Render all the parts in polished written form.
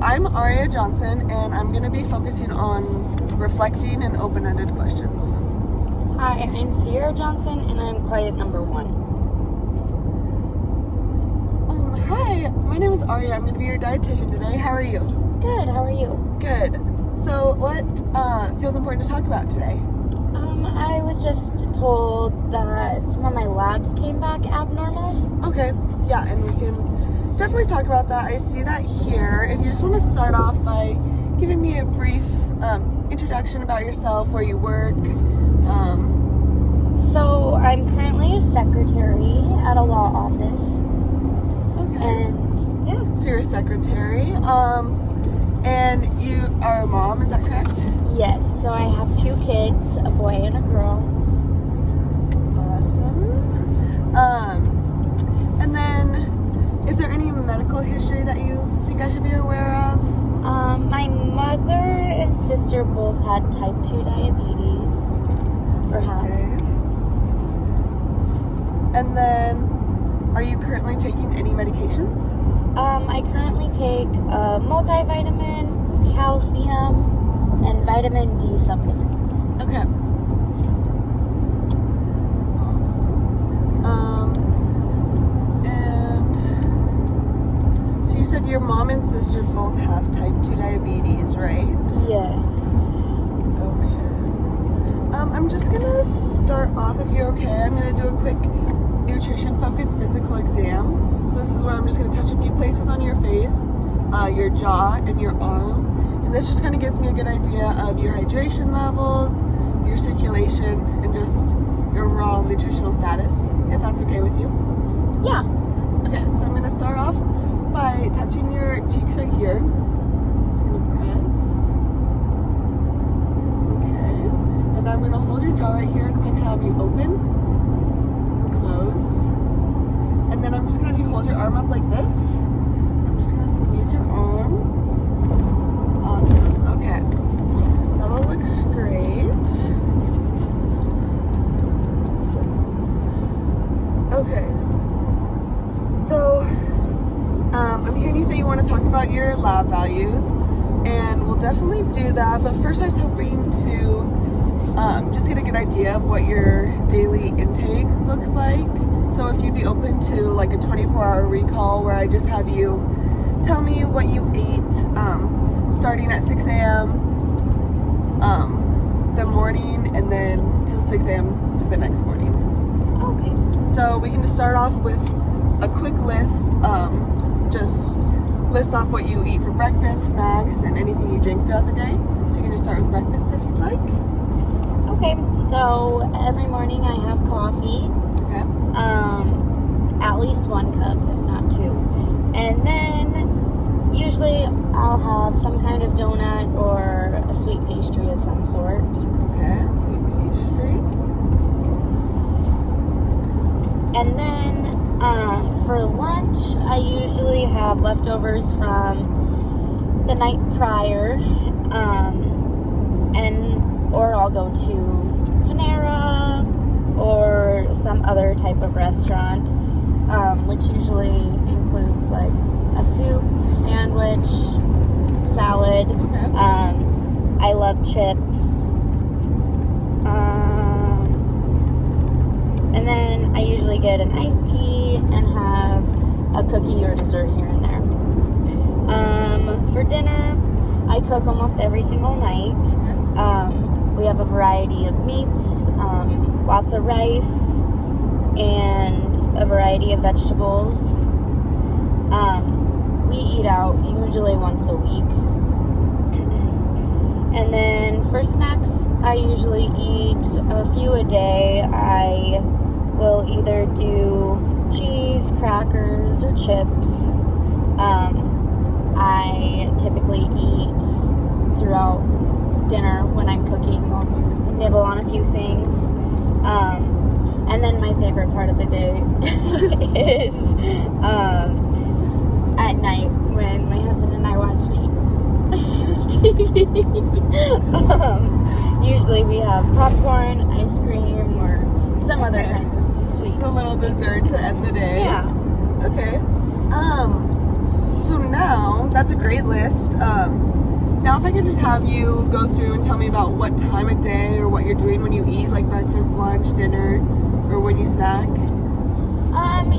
I'm Aria Johnson, and I'm going to be focusing on reflecting and open-ended questions. Hi, I'm Sierra Johnson, and I'm client number 1. Hi, my name is Aria. I'm going to be your dietitian today. How are you? Good, how are you? Good. So what feels important to talk about today? I was just told that some of my labs came back abnormal. Okay, yeah, and we can definitely talk about that. I see that here. If you just want to start off by giving me a brief introduction about yourself, where you work. So I'm currently a secretary at a law office. Okay. And yeah. So you're a secretary. And you are a mom, is that correct? Yes, so I have 2 kids, a boy and a girl. Awesome. And then, is there any medical history that you think I should be aware of? My mother and sister both had type 2 diabetes. Or have. Okay. And then, are you currently taking any medications? I currently take a multivitamin, calcium, and vitamin D supplements. Okay. Awesome. And so you said your mom and sister both have type 2 diabetes, right? Yes. Okay. I'm just gonna start off, if you're okay. I'm gonna do a quick nutrition-focused physical exam. So this is where I'm just gonna touch a few places on your face, your jaw, and your arm. And this just kind of gives me a good idea of your hydration levels, your circulation, and just your overall nutritional status, if that's okay with you. Yeah. Okay, so I'm gonna start off by touching your cheeks right here. Just gonna press. Okay. And I'm gonna hold your jaw right here, and if I could have you open and close. And then I'm just gonna have you hold your arm up like this. I'm just gonna squeeze your arm. Awesome. Okay. That all looks great. Okay. So, I'm hearing you say you want to talk about your lab values, and we'll definitely do that. But first, I was hoping to just get a good idea of what your daily intake looks like. So if you'd be open to like a 24-hour recall where I just have you tell me what you ate starting at 6 a.m. The morning, and then till 6 a.m. to the next morning. Okay. So we can just start off with a quick list. Just list off what you eat for breakfast, snacks, and anything you drink throughout the day. So you can just start with breakfast if you'd like. Okay, so every morning I have coffee. Okay. At least 1 cup, if not 2. And then usually I'll have some kind of donut or a sweet pastry of some sort. Okay, sweet pastry. And then for lunch, I usually have leftovers from the night prior, or I'll go to Panera or some other type of restaurant, which usually includes like a soup, sandwich, salad. Okay. I love chips. And then I usually get an iced tea and have a cookie or dessert here and there. For dinner, I cook almost every single night. We have a variety of meats, lots of rice, and a variety of vegetables. We eat out usually once a week. And then for snacks, I usually eat a few a day. I will either do cheese, crackers, or chips. I typically eat throughout dinner when I'm cooking. I'll nibble on a few things. And then my favorite part of the day is at night when my husband and I watch TV. Usually we have popcorn, ice cream, or some other kind of sweet. Just a little dessert to end the day. Yeah. Okay. So now that's a great list. Now if I could just have you go through and tell me about what time of day or what you're doing when you eat, like breakfast, lunch, dinner, or when you snack.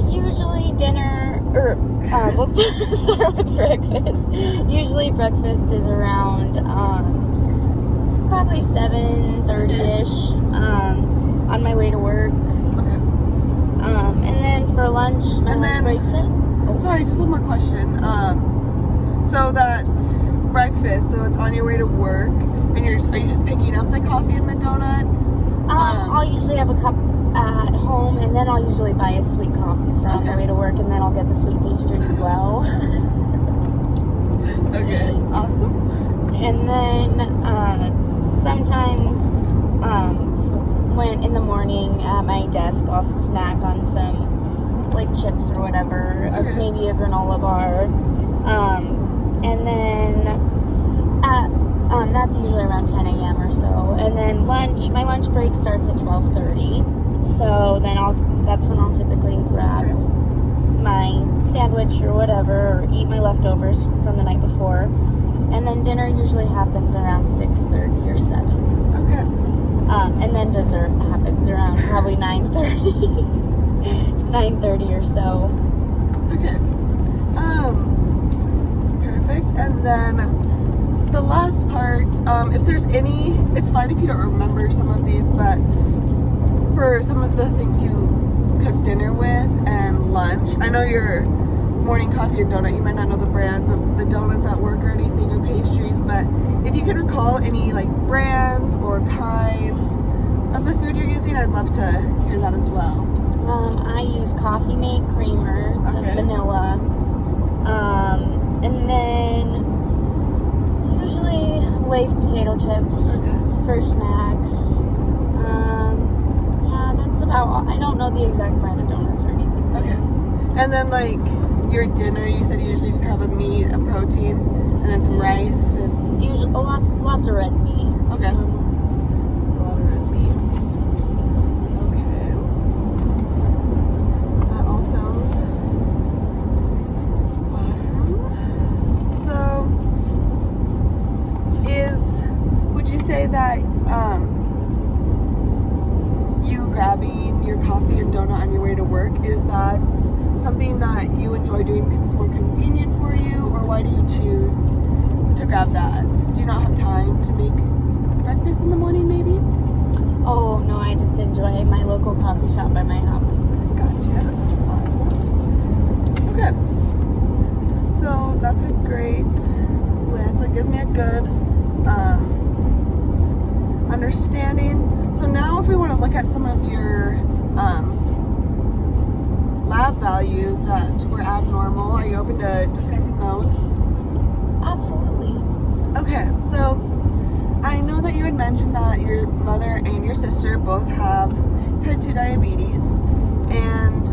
Usually dinner, or let's start with breakfast. Usually breakfast is around probably 7:30ish on my way to work. Okay. And then for lunch, my lunch break's it. Sorry, just one more question. So that breakfast, so it's on your way to work, and are you just picking up the coffee and the donuts? I'll usually have a cup at home, and then I'll usually buy a sweet coffee for on my way to work, and then I'll get the sweet pastry as well. Okay, awesome. And then sometimes when in the morning at my desk, I'll snack on some like chips or whatever, or maybe a granola bar. And then that's usually around 10 a.m. or so. And then lunch, my lunch break starts at 12:30. So then that's when I'll typically grab my sandwich or whatever, or eat my leftovers from the night before. And then dinner usually happens around 6:30 or 7. Okay. And then dessert happens around probably 9:30. 9:30 or so. Okay. Perfect. And then the last part, if there's any, it's fine if you don't remember some of these, but for some of the things you cook dinner with and lunch, I know your morning coffee and donut, you might not know the brand of the donuts at work or anything, or pastries, but if you could recall any like brands or kinds of the food you're using, I'd love to hear that as well. I use Coffee Mate Creamer, the vanilla, and then usually Lay's potato chips for snacks. Yeah, that's about all. I don't know the exact brand of donuts or anything. Okay. And then like your dinner, you said you usually just have a meat, a protein, and then some rice and usually lots of red meat. Okay. A lot of red meat. Okay. That all sounds awesome. So, would you say that you grabbing your coffee and donut on your way to work, is that something that you enjoy doing because it's more convenient for you, or why do you choose to grab that? Do you not have time to make breakfast in the morning, maybe? Oh, no, I just enjoy my local coffee shop by my house. Gotcha. Awesome. Okay. So that's a great list. That gives me a good understanding. So now if we want to look at some of your lab values that were abnormal, are you open to discussing those? Absolutely. Okay, so I know that you had mentioned that your mother and your sister both have type 2 diabetes, and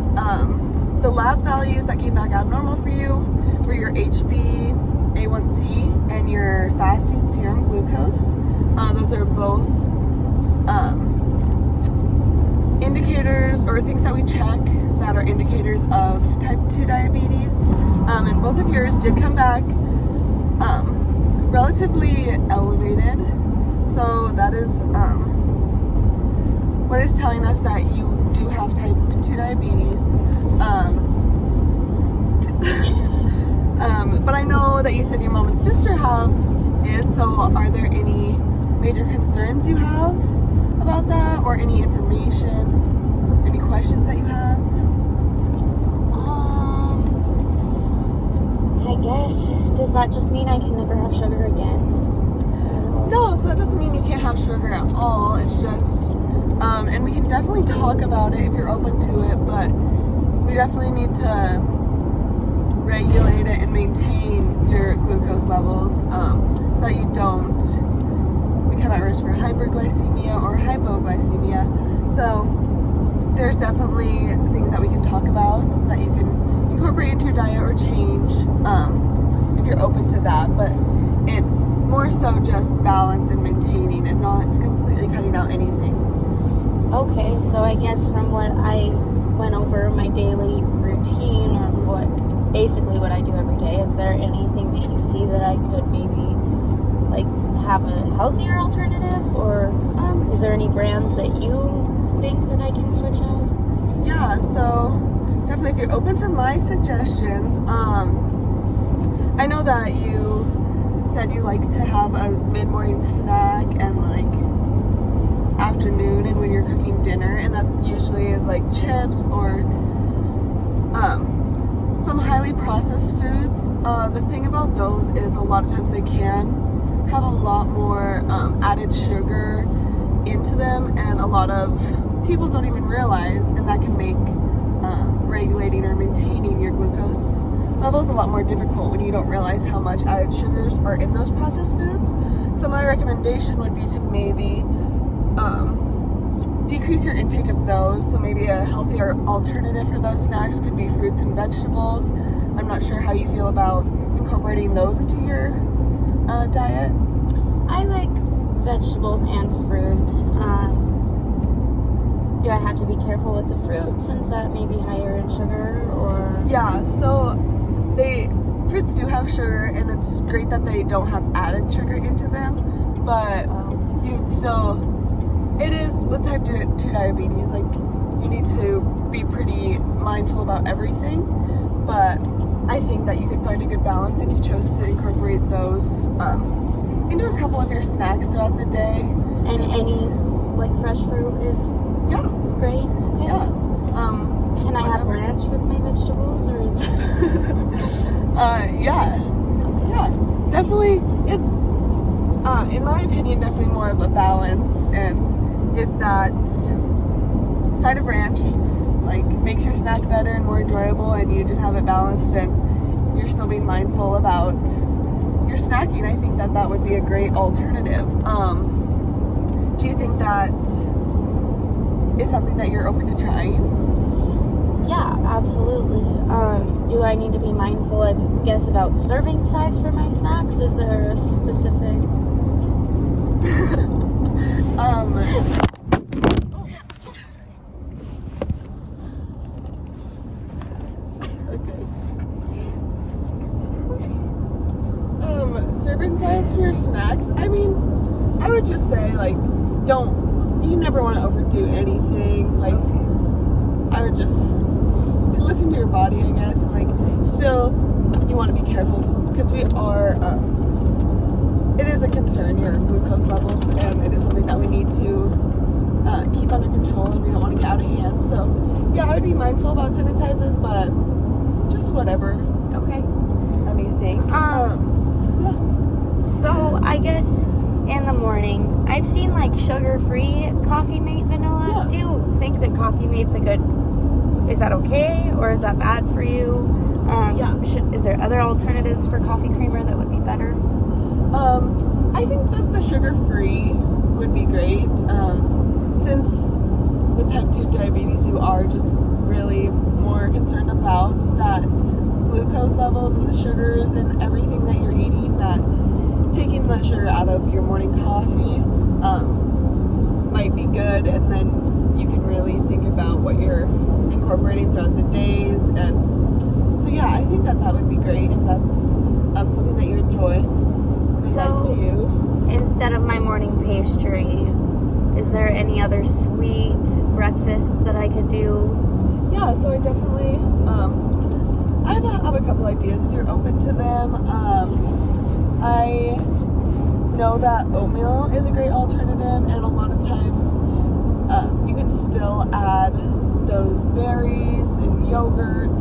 the lab values that came back abnormal for you were your HbA1c and your fasting serum glucose. Those are both indicators or things that we check that are indicators of type 2 diabetes, and both of yours did come back relatively elevated, so that is what is telling us that you do have type 2 diabetes. But I know that you said your mom and sister have it, so are there any major concerns you have about that, or any information, any questions that you have? I guess, does that just mean I can never have sugar again? No, so that doesn't mean you can't have sugar at all. It's just, and we can definitely talk about it if you're open to it, but we definitely need to regulate it and maintain your glucose levels so that you don't become at risk for hyperglycemia or hypoglycemia. So there's definitely things that we can talk about so that you can incorporate into your diet or change if you're open to that, but it's more so just balance and maintaining and not completely cutting out anything. Okay, so I guess from what I went over my daily routine, or basically what I do every day, is there anything that you that I could maybe like have a healthier alternative, or is there any brands that you think that I can switch out? Yeah, so definitely if you're open for my suggestions, I know that you said you like to have a mid-morning snack and like afternoon and when you're cooking dinner, and that usually is like chips or some highly processed foods. The thing about those is a lot of times they can have a lot more added sugar into them, and a lot of people don't even realize, and that can make regulating or maintaining your glucose levels a lot more difficult when you don't realize how much added sugars are in those processed foods. So my recommendation would be to maybe decrease your intake of those. So maybe a healthier alternative for those snacks could be fruits and vegetables. I'm not sure how you feel about incorporating those into your diet. I like vegetables and fruit. Do I have to be careful with the fruit since that may be higher in sugar, or? Yeah, so fruits do have sugar, and it's great that they don't have added sugar into them, but you'd still, it is with type 2 diabetes, like you need to be pretty mindful about everything, but I think that you could find a good balance if you chose to incorporate those into a couple of your snacks throughout the day. And any like fresh fruit is great. Okay. Yeah. Can I have ranch with my vegetables, or is? Yeah, definitely. It's, in my opinion, definitely more of a balance, and if that side of ranch like makes your snack better and more enjoyable, and you just have it balanced, and you're still being mindful about your snacking, I think that that would be a great alternative. Do you think that is something that you're open to trying? Yeah, absolutely. Do I need to be mindful, I guess, about serving size for my snacks? Is there a specific? Serving size for your snacks, I mean, I would just say, like, you never want to overdo anything. Like, I would just listen to your body, I guess, and like, still, you want to be careful, because we are, it is a concern, your glucose levels, and it is something that we need to keep under control, and we don't want to get out of hand. So, yeah, I would be mindful about serving sizes, but just whatever. Okay. What do you think? Yes. So I guess in the morning, I've seen like sugar-free Coffee Mate vanilla. Yeah. Do you think that Coffee Mate's is that okay, or is that bad for you? Is there other alternatives for coffee creamer that would be better? I think that the sugar-free would be great. Since with type 2 diabetes, you are just really more concerned about that glucose levels and the sugars and everything that you're eating, that taking the sugar out of your morning coffee might be good, and then you can really think about what you're incorporating throughout the days. And so yeah, I think that would be great if that's something that you enjoy and like to use. Instead of my morning pastry, is there any other sweet breakfasts that I could do? Yeah, so I definitely I have a couple ideas if you're open to them. I know that oatmeal is a great alternative, and a lot of times you can still add those berries and yogurt,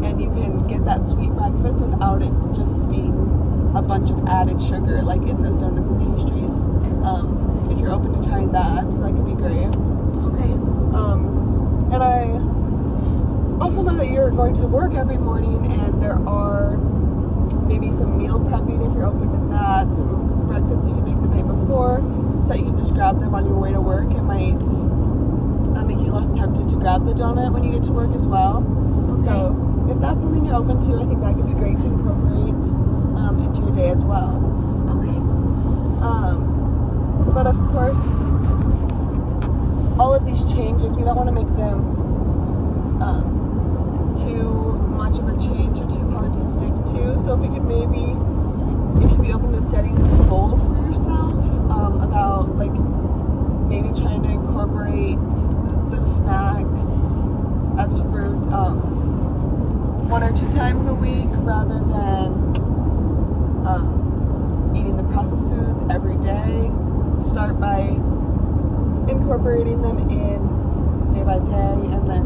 and you can get that sweet breakfast without it just being a bunch of added sugar like in those donuts and pastries. If you're open to trying that could be great. Okay. And I also know that you're going to work every morning, and there are maybe some meal prepping if you're open to that, some breakfast you can make the night before so that you can just grab them on your way to work. It might make you less tempted to grab the donut when you get to work as well. Okay. So if that's something you're open to, I think that could be great to incorporate into your day as well. Okay. But of course, all of these changes, we don't want to make them too much of a change or too hard to stick to. So we could maybe, if you'd be open to setting some goals for yourself, about like maybe trying to incorporate the snacks as fruit, 1 or 2 times a week rather than eating the processed foods every day. Start by incorporating them in day by day, and then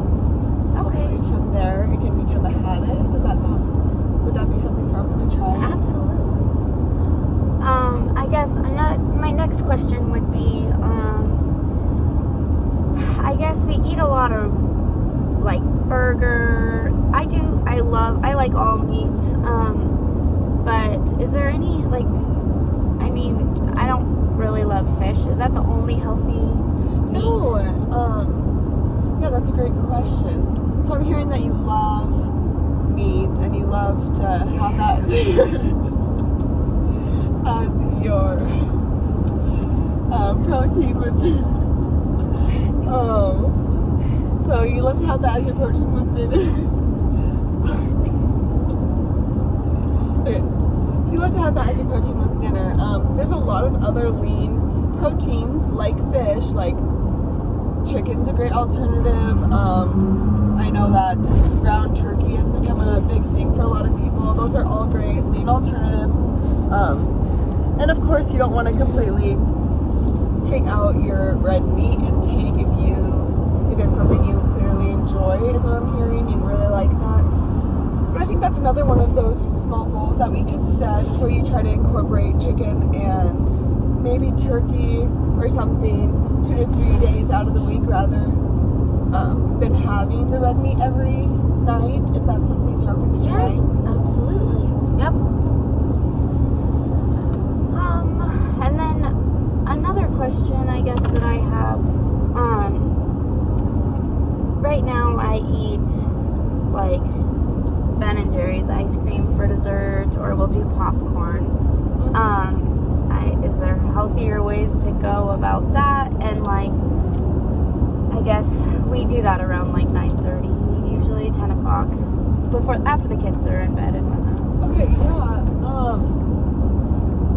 hopefully from there it can become a habit. Would that be something you're open to trying? Absolutely. I guess my next question would be, I guess we eat a lot of like burger. I like all meats. But is there any like, I mean, I don't really love fish. Is that the only healthy meat? No. Yeah, that's a great question. So I'm hearing that you love meat and you love to have that as your protein with so you love to have that as your protein with dinner. Okay, so you love to have that as your protein with dinner. There's a lot of other lean proteins like fish, like chicken's a great alternative. I know that ground turkey has become a big thing for a lot of people. Those are all great lean alternatives. And of course, you don't want to completely take out your red meat intake if it's something you clearly enjoy, is what I'm hearing. You really like that. But I think that's another one of those small goals that we could set where you try to incorporate chicken and maybe turkey or something 2 to 3 days out of the week rather than having the red meat every night, if that's something you're open to trying. Yeah, absolutely. Yep. And then another question I guess that I have, right now I eat like Ben & Jerry's ice cream for dessert, or we'll do popcorn. Is there healthier ways to go about that? And like, I guess we do that around like 9:30, usually 10 o'clock, after the kids are in bed and whatnot. Okay, yeah.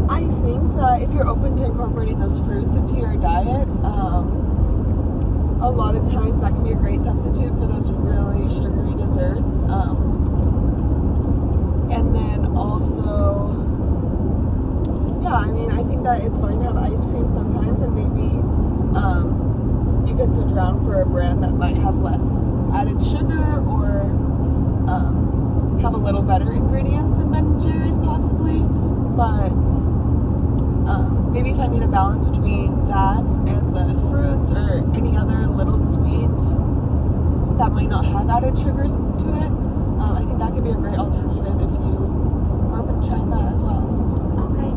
I think that if you're open to incorporating those fruits into your diet, a lot of times that can be a great substitute for those really sugary desserts. And then also, yeah, I mean, I think that it's fine to have ice cream sometimes, and maybe you can search around for a brand that might have less added sugar or have a little better ingredients than Ben & Jerry's possibly, but maybe finding a balance between that and the fruits or any other little sweet that might not have added sugars to it. I think that could be a great alternative if you are open to trying that as well. Okay.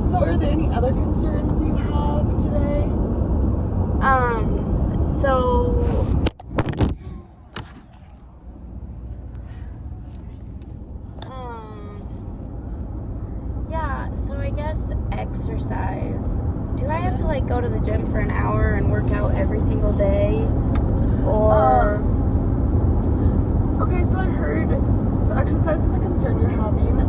So are there any other concerns you have today? So I guess exercise. Do I have to like go to the gym for an hour and work out every single day? Or okay, so I heard, so exercise is a concern you're having.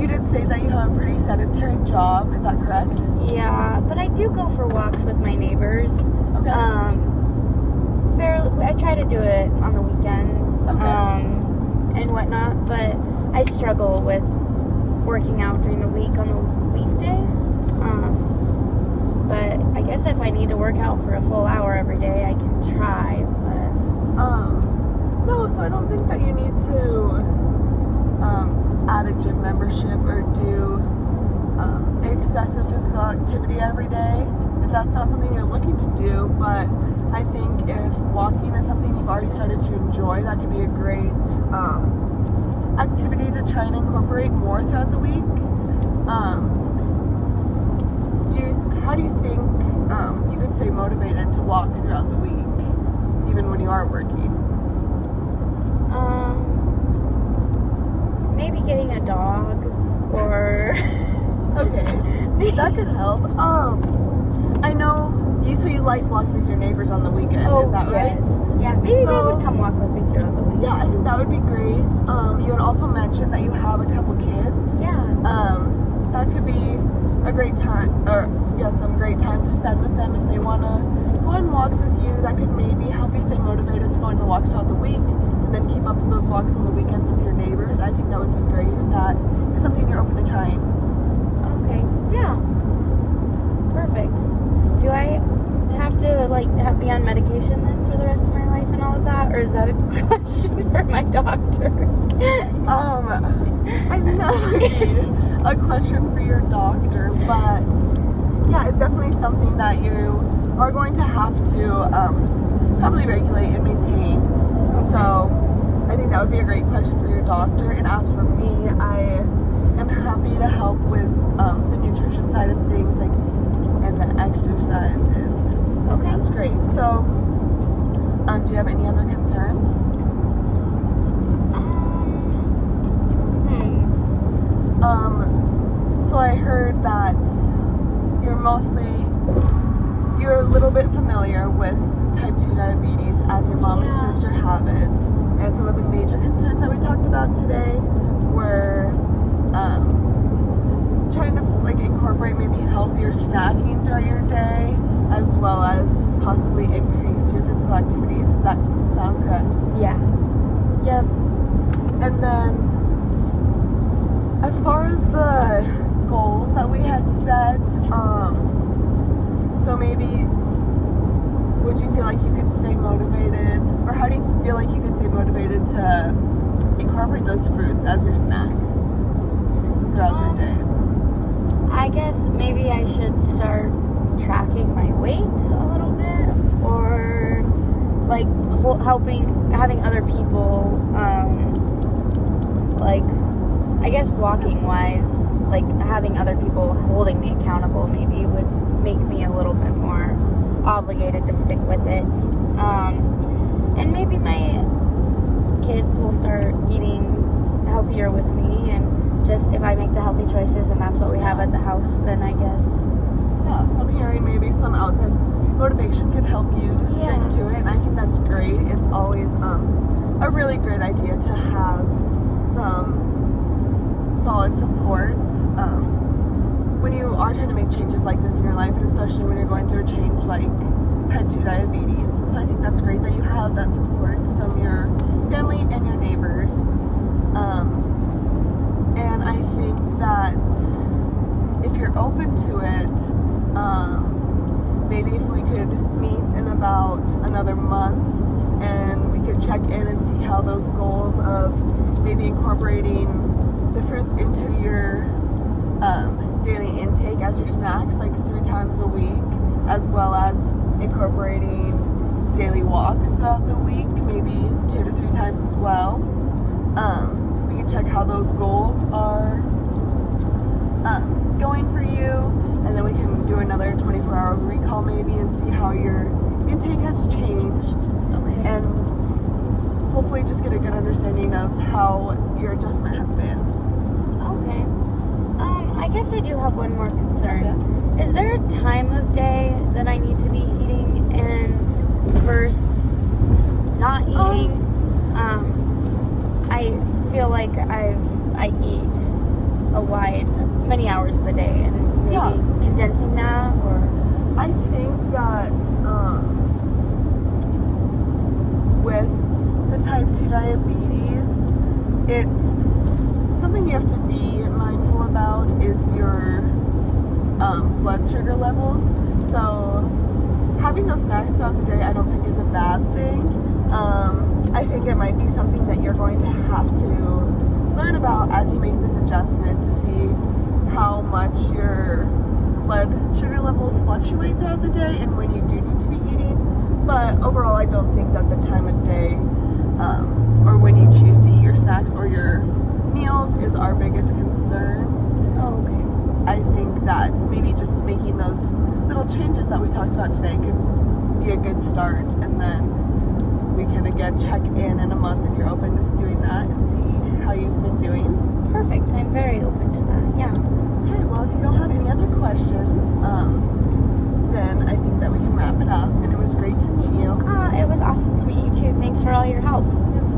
You did say that you have a pretty sedentary job, is that correct? Yeah, but I do go for walks with my neighbors. Okay. I try to do it on the weekends, and whatnot, but I struggle with working out during the week on the weekdays. But I guess if I need to work out for a full hour every day, I can try, but... No, so I don't think that you need to add a gym membership or do excessive physical activity every day if that's not something you're looking to do. But I think if walking is something you've already started to enjoy, that could be a great activity to try and incorporate more throughout the week. How do you think you could stay motivated to walk throughout the week, even when you are working? Maybe getting a dog, or... Okay, that could help. I know you like walking with your neighbors on the weekend, is that right? Yes. Yeah, maybe they would come walk with me throughout the week. Yeah, I think that would be great. You had also mentioned that you have a couple kids. Yeah. That could be a great time, or some great time to spend with them if they want to go on walks with you. That could maybe help you stay motivated to go on the walks throughout the week, and then keep up with those walks on the weekends with your neighbors. I think that would be great if that is something you're open to trying. Okay. Yeah. Perfect. Do I have to be on medication then for the rest of my life and all of that, or is that a question for my doctor? I think that would be a question for your doctor, but yeah, it's definitely something that you are going to have to probably regulate and maintain. Okay. So I think that would be a great question for your doctor. And as for me, I am happy to help with the nutrition side of things, and the exercise. Okay. That's great. So, do you have any other concerns? So I heard that you're a little bit familiar with type 2 diabetes as your mom and sister have it. And some of the major concerns that we talked about today were trying to incorporate maybe healthier snacking throughout your day, as well as possibly increase your physical activities. Does that sound correct? Yeah. Yep. And then as far as the goals that we had set, so maybe would you feel like you could stay motivated, or how do you feel like you could stay motivated to incorporate those fruits as your snacks throughout the day? I guess maybe I should start tracking my weight a little bit, or having other people, I guess walking wise, having other people holding me accountable maybe would make me a little bit more obligated to stick with it. And maybe my kids will start eating healthier with me, and just if I make the healthy choices and that's what we have at the house, then I guess. Yeah, so I'm hearing maybe some outside motivation could help you stick to it, and I think that's great. It's always a really great idea to have some solid support when you are trying to make changes like this in your life, and especially when you're going through a change like type 2 diabetes. So I think that's great that you have that support from your family and your neighbors. And I think that if you're open to it, maybe if we could meet in about another month and we could check in and see how those goals of maybe incorporating the fruits into your daily intake as your snacks, 3 times a week, as well as incorporating daily walks throughout the week, maybe 2 to 3 times as well. We can check how those goals are going for you, and then we can do another 24-hour recall maybe and see how your intake has changed. Okay. And hopefully just get a good understanding of how your adjustment has been. Okay. I guess I do have one more concern. Yeah. Is there a time of day that I need to be eating and versus not eating? I feel like I eat many hours of the day, and maybe condensing that, or I think that with the type 2 diabetes, it's something you have to be mindful about is your blood sugar levels. So having those snacks throughout the day I don't think is a bad thing. I think it might be something that you're going to have to learn about as you make this adjustment to see how much your blood sugar levels fluctuate throughout the day and when you do need to be eating. But overall, I don't think that the time of day or when you choose to eat your snacks or your meals is our biggest concern. oh, okay. I think that maybe just making those little changes that we talked about today could be a good start, and then we can again check in a month if you're open to doing that and see how you've been doing. Perfect. I'm very open to that. Yeah. Okay, well, if you don't have any other questions, then I think that we can wrap it up, and it was great to meet you. It was awesome to meet you too. Thanks for all your help. Yes,